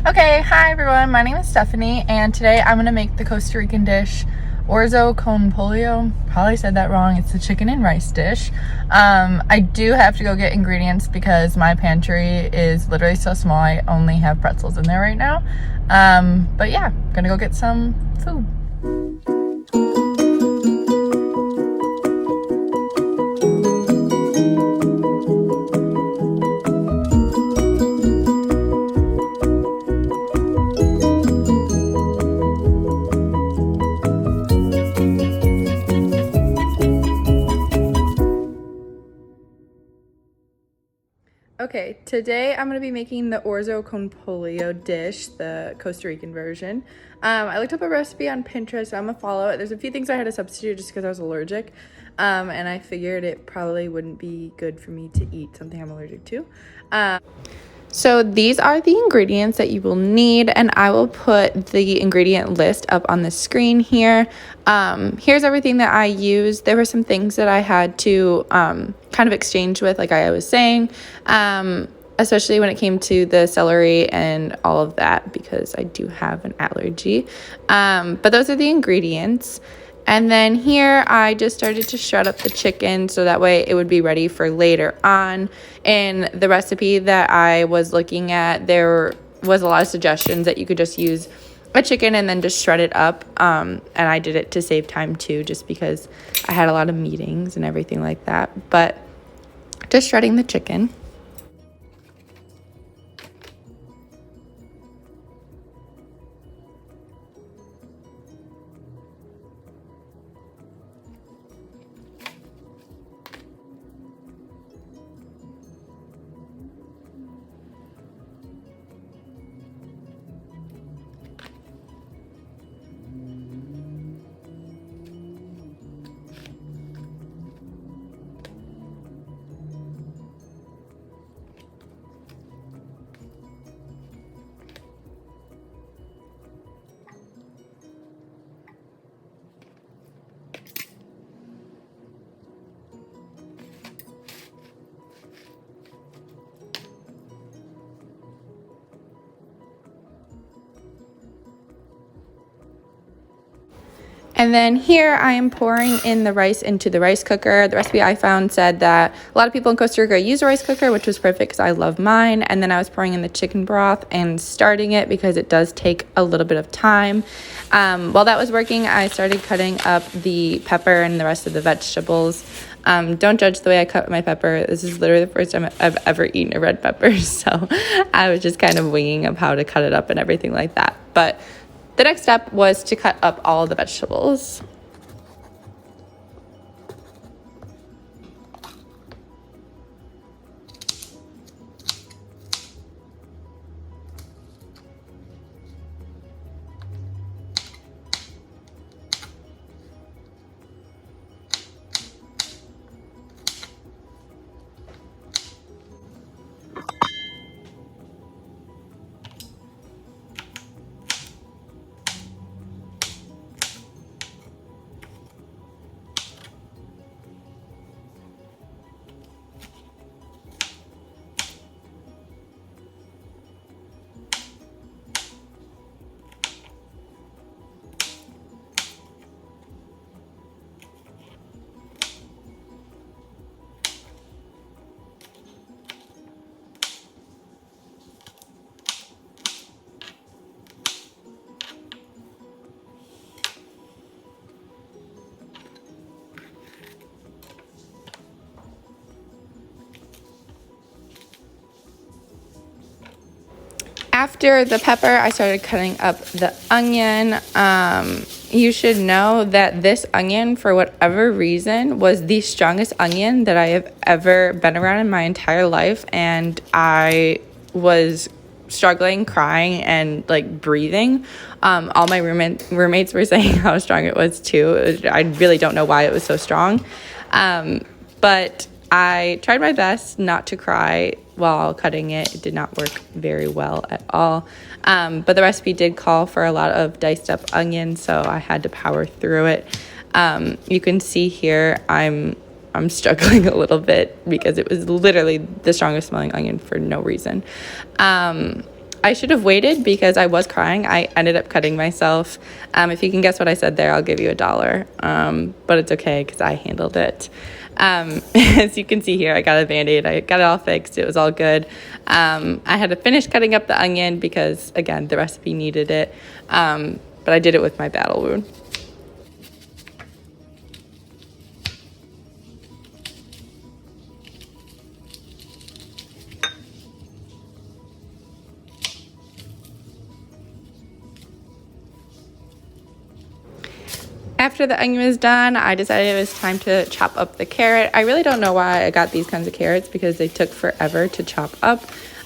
Okay, hi everyone, my name is Stephanie, and today I'm going to make the Costa Rican dish orzo con pollo. Probably said that wrong. It's the chicken and rice dish. I do have to go get ingredients because my pantry is literally so small. I only have pretzels in there right now. But yeah, gonna go get some food. Okay, today I'm going to be making the orzo con pollo dish, the Costa Rican version. I looked up a recipe on Pinterest, so I'm going to follow it. There's a few things I had to substitute just because I was allergic, and I figured it probably wouldn't be good for me to eat something I'm allergic to. So these are the ingredients that you will need, and I will put the ingredient list up on the screen here. Here's everything that I used. There were some things that I had to kind of exchange with, like I was saying, especially when it came to the celery and all of that, because I do have an allergy. But those are the ingredients. And then here I just started to shred up the chicken so that way it would be ready for later on. In the recipe that I was looking at, there was a lot of suggestions that you could just use a chicken and then just shred it up. And I did it to save time too, just because I had a lot of meetings and everything like that. But just shredding the chicken. And then here I am pouring in the rice into the rice cooker. The recipe I found said that a lot of people in Costa Rica use a rice cooker, which was perfect because I love mine. And then I was pouring in the chicken broth and starting it because it does take a little bit of time. While that was working, I started cutting up the pepper and the rest of the vegetables. Don't judge the way I cut my pepper. This is literally the first time I've ever eaten a red pepper. So I was just kind of winging up how to cut it up and everything like that. But the next step was to cut up all the vegetables. After the pepper, I started cutting up the onion. You should know that this onion, for whatever reason, was the strongest onion that I have ever been around in my entire life. And I was struggling, crying, and like breathing. All my roommates were saying how strong it was too. I really don't know why it was so strong. But I tried my best not to cry while cutting it. It did not work very well at all. But the recipe did call for a lot of diced up onions, so I had to power through it. You can see here I'm struggling a little bit because it was literally the strongest smelling onion for no reason. I should have waited because I was crying. I ended up cutting myself. If you can guess what I said there, I'll give you $1. But it's okay because I handled it. As you can see here, I got a Band-Aid. I got it all fixed. It was all good. I had to finish cutting up the onion because, again, the recipe needed it. But I did it with my battle wound. After the onion was done, I decided it was time to chop up the carrot. I really don't know why I got these kinds of carrots because they took forever to chop up,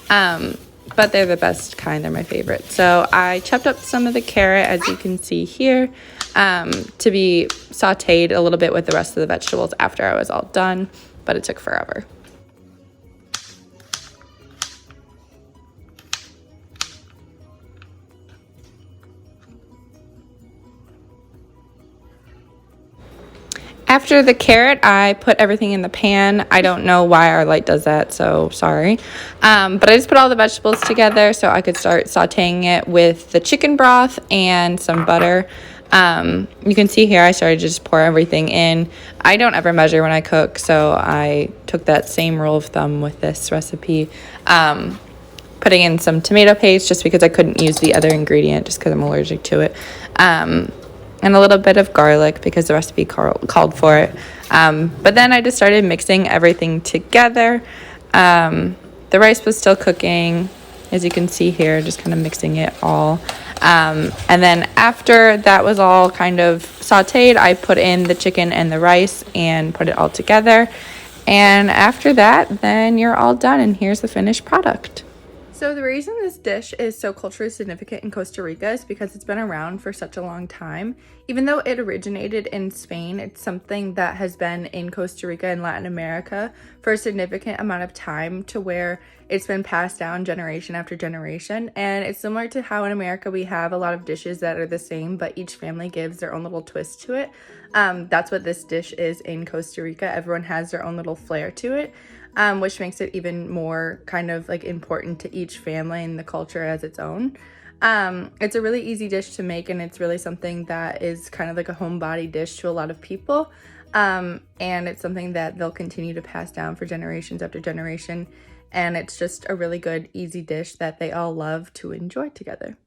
but they're the best kind. They're my favorite. So I chopped up some of the carrot, as you can see here, to be sauteed a little bit with the rest of the vegetables after I was all done, but it took forever. After the carrot, I put everything in the pan. I don't know why our light does that, so sorry. But I just put all the vegetables together so I could start sauteing it with the chicken broth and some butter. You can see here I started to just pour everything in. I don't ever measure when I cook, so I took that same rule of thumb with this recipe. Putting in some tomato paste just because I couldn't use the other ingredient just because I'm allergic to it. And a little bit of garlic because the recipe called for it. But then I just started mixing everything together. The rice was still cooking, as you can see here, just kind of mixing it all. And then after that was all kind of sauteed, I put in the chicken and the rice and put it all together. And after that, then you're all done, and here's the finished product. So the reason this dish is so culturally significant in Costa Rica is because it's been around for such a long time. Even though it originated in Spain, it's something that has been in Costa Rica and Latin America for a significant amount of time, to where it's been passed down generation after generation. And it's similar to how in America we have a lot of dishes that are the same, but each family gives their own little twist to it. That's what this dish is in Costa Rica. Everyone has their own little flair to it. Which makes it even more kind of like important to each family, and the culture as its own. It's a really easy dish to make, and it's really something that is kind of like a homebody dish to a lot of people. And it's something that they'll continue to pass down for generations after generation. And it's just a really good, easy dish that they all love to enjoy together.